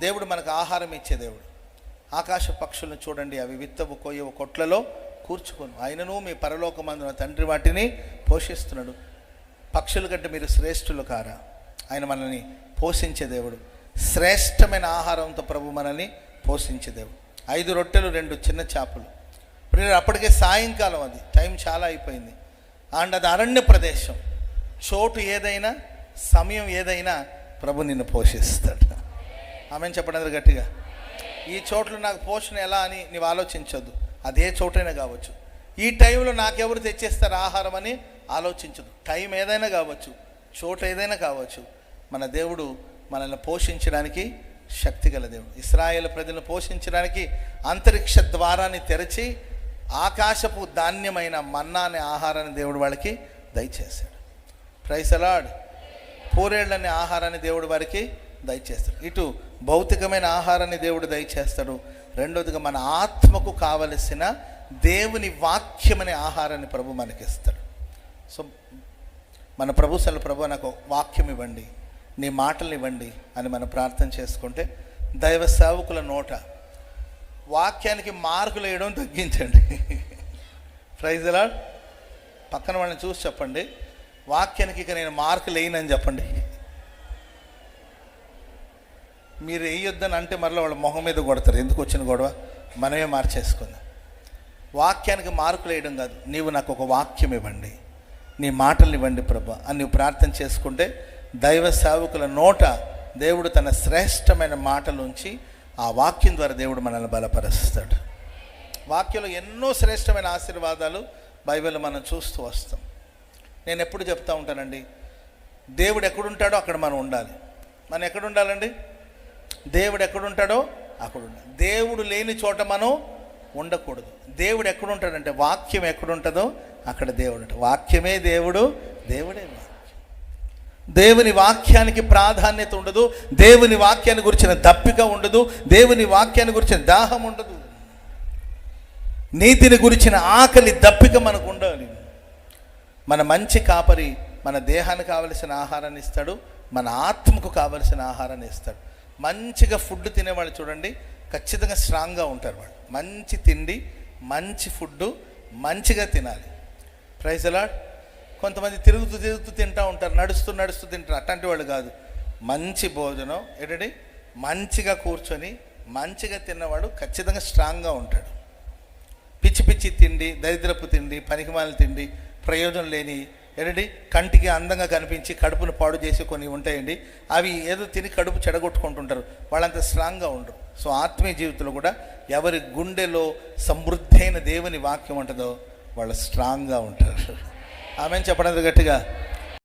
దేవుడు మనకు ఆహారం ఇచ్చే దేవుడు. ఆకాశ పక్షులను చూడండి, అవి విత్తవు కొయ్యవు, కొట్లలో కూర్చుకొను, ఆయనను మీ పరలోకమందున తండ్రి వాటిని పోషిస్తున్నాడు. పక్షుల కంటే మీరు శ్రేష్ఠులు కారా? ఆయన మనల్ని పోషించే దేవుడు. శ్రేష్టమైన ఆహారంతో ప్రభు మనల్ని పోషించే దేవుడు. 5 రొట్టెలు 2 చిన్న చేపలు. అప్పటికే సాయంకాలం, అది టైం చాలా అయిపోయింది. అండ్ అది అరణ్య ప్రదేశం. చోటు ఏదైనా, సమయం ఏదైనా ప్రభు నిన్ను పోషిస్తాడు. ఆమెను చెప్పడం గట్టిగా. ఈ చోట్ల నాకు పోషణ ఎలా అని నీవు ఆలోచించొద్దు. అదే చోటైనా కావచ్చు. ఈ టైంలో నాకెవరు తెచ్చేస్తారు ఆహారం అని ఆలోచించదు. టైం ఏదైనా కావచ్చు, చోటు ఏదైనా కావచ్చు, మన దేవుడు మనల్ని పోషించడానికి శక్తి గల దేవుడు. ఇశ్రాయేలు ప్రజలను పోషించడానికి అంతరిక్ష ద్వారాన్ని తెరచి ఆకాశపు ధాన్యమైన మన్నా అనే ఆహారాన్ని దేవుడు వాళ్ళకి దయచేశాడు. Praise the Lord. పూరేళ్ళనే ఆహారాన్ని దేవుడు వారికి దయచేస్తాడు. ఇటు భౌతికమైన ఆహారాన్ని దేవుడు దయచేస్తాడు. రెండోదిగా మన ఆత్మకు కావలసిన దేవుని వాక్యమనే ఆహారాన్ని ప్రభు మనకిస్తాడు. సో మన ప్రభు నాకు వాక్యం ఇవ్వండి, నీ మాటలు ఇవ్వండి అని మనం ప్రార్థన చేసుకుంటే, దైవ సేవకుల నోట వాక్యానికి మార్కులు వేయడం తగ్గించండి. Praise the lord. పక్కన వాళ్ళని చూసి చెప్పండి, వాక్యానికి ఇక నేను మార్కులు వేయనని చెప్పండి. మీరు వేయొద్దని అంటే మరలా వాళ్ళ మొహం మీద కొడతారు. ఎందుకు వచ్చిన గొడవ, మనమే మార్చేసుకుందాం. వాక్యానికి మార్కులు వేయడం కాదు, నీవు నాకు ఒక వాక్యం ఇవ్వండి, నీ మాటలు ఇవ్వండి ప్రభు అని నువ్వు ప్రార్థన చేసుకుంటే, దైవ సేవకుల నోట దేవుడు తన శ్రేష్టమైన మాటలు ఉంచి ఆ వాక్యం ద్వారా దేవుడు మనల్ని బలపరుస్తాడు. వాక్యంలో ఎన్నో శ్రేష్టమైన ఆశీర్వాదాలు బైబిల్లో మనం చూస్తూ వస్తాం. నేను ఎప్పుడు చెప్తూ ఉంటానండి, దేవుడు ఎక్కడుంటాడో అక్కడ మనం ఉండాలి. మనం ఎక్కడ ఉండాలండి? దేవుడు ఎక్కడుంటాడో అక్కడ ఉండాలి. దేవుడు లేని చోట మనం ఉండకూడదు. దేవుడు ఎక్కడుంటాడంటే, వాక్యం ఎక్కడుంటుందో అక్కడ దేవుడు ఉంటాడు. వాక్యమే దేవుడు, దేవుడే వాక్యం. దేవుని వాక్యానికి ప్రాధాన్యత ఉండదు, దేవుని వాక్యాన్ని గురించిన దప్పిక ఉండదు, దేవుని వాక్యాన్ని గురించిన దాహం ఉండదు. నీతిని గురించిన ఆకలి దప్పిక మనకు ఉండాలి. మన మంచి కాపరి మన దేహానికి కావలసిన ఆహారాన్ని ఇస్తాడు, మన ఆత్మకు కావలసిన ఆహారాన్ని ఇస్తాడు. మంచిగా ఫుడ్ తినేవాళ్ళు చూడండి, ఖచ్చితంగా స్ట్రాంగ్గా ఉంటారు. వాళ్ళు మంచి తిండి, మంచి ఫుడ్డు మంచిగా తినాలి. Praise the lord. కొంతమంది తిరుగుతూ తింటూ ఉంటారు, నడుస్తూ తింటారు. అట్లాంటి వాళ్ళు కాదు. మంచి భోజనం ఏంటండి, మంచిగా కూర్చొని మంచిగా తిన్నవాడు ఖచ్చితంగా స్ట్రాంగ్గా ఉంటాడు. పిచ్చి పిచ్చి తిండి, దరిద్రపు తిండి, పనికిమాలిన తిండి, ప్రయోజనం లేని ఏంటండి, కంటికి అందంగా కనిపించి కడుపును పాడు చేసి కొన్ని ఉంటాయండి. అవి ఏదో తిని కడుపు చెడగొట్టుకుంటుంటారు. వాళ్ళంత స్ట్రాంగ్గా ఉండరు. సో ఆత్మీయ జీవితంలో కూడా ఎవరి గుండెలో సమృద్ధి అయిన దేవుని వాక్యం ఉంటుందో వాళ్ళు స్ట్రాంగ్గా ఉంటారు. ఆమెను చెప్పడం గట్టిగా.